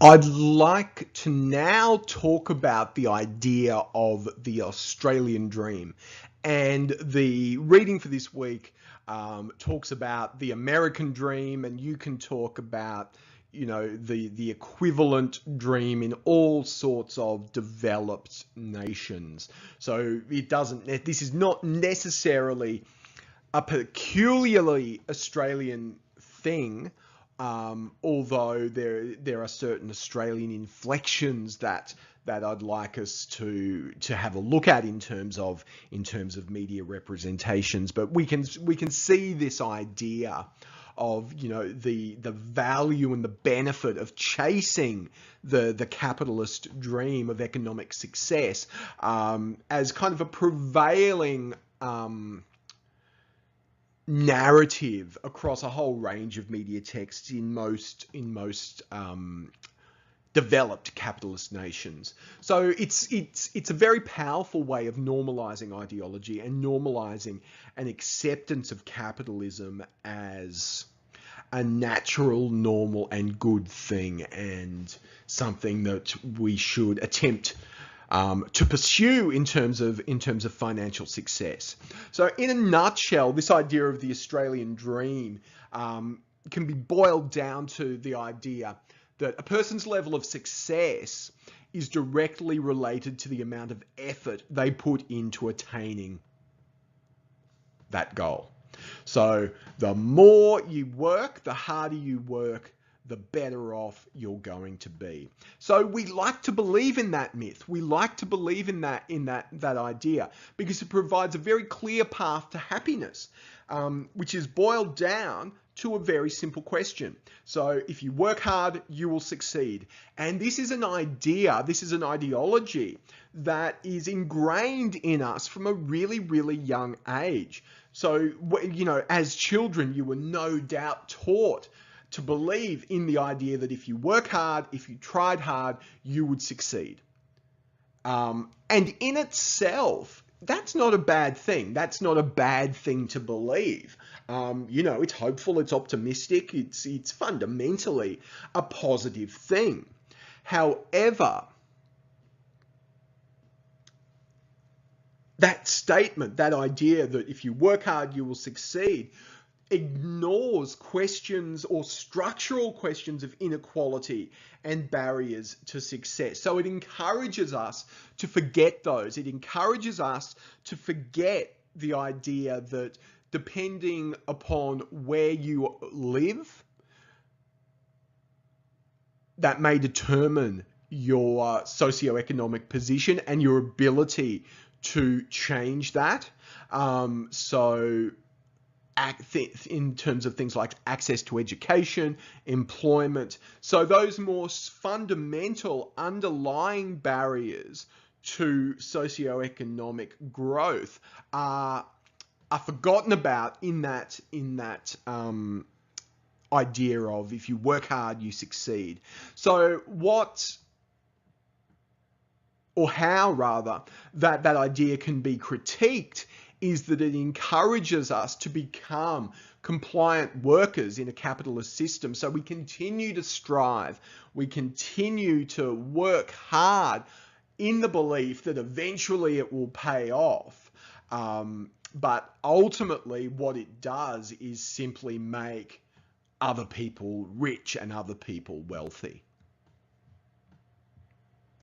I'd like to now talk about the idea of the Australian dream. And the reading for this week talks about the American dream, and you can talk about, the equivalent dream in all sorts of developed nations. So this is not necessarily a peculiarly Australian thing. Although there are certain Australian inflections that I'd like us to have a look at in terms of media representations, but we can see this idea of the value and the benefit of chasing the capitalist dream of economic success as kind of a prevailing narrative across a whole range of media texts in most developed capitalist nations. So it's a very powerful way of normalizing ideology and normalizing an acceptance of capitalism as a natural, normal, and good thing, and something that we should attempt to pursue in terms of financial success. So in a nutshell, this idea of the Australian dream can be boiled down to the idea that a person's level of success is directly related to the amount of effort they put into attaining that goal. So the more you work, the harder you work, the better off you're going to be. So we like to believe in that myth. We like to believe in that idea because it provides a very clear path to happiness, which is boiled down to a very simple question. So if you work hard, you will succeed. And this is an idea, this is an ideology that is ingrained in us from a really, really young age. So, as children, you were no doubt taught to believe in the idea that if you work hard, if you tried hard, you would succeed. And in itself, that's not a bad thing. That's not a bad thing to believe. It's hopeful, it's optimistic, it's fundamentally a positive thing. However, that statement, that idea that if you work hard, you will succeed, ignores questions or structural questions of inequality and barriers to success. So it encourages us to forget those. It encourages us to forget the idea that depending upon where you live, that may determine your socioeconomic position and your ability to change that. In terms of things like access to education, employment. So those more fundamental underlying barriers to socioeconomic growth are forgotten about in that idea of if you work hard, you succeed. So how that idea can be critiqued is that it encourages us to become compliant workers in a capitalist system. So we continue to strive, we continue to work hard in the belief that eventually it will pay off. But ultimately what it does is simply make other people rich and other people wealthy.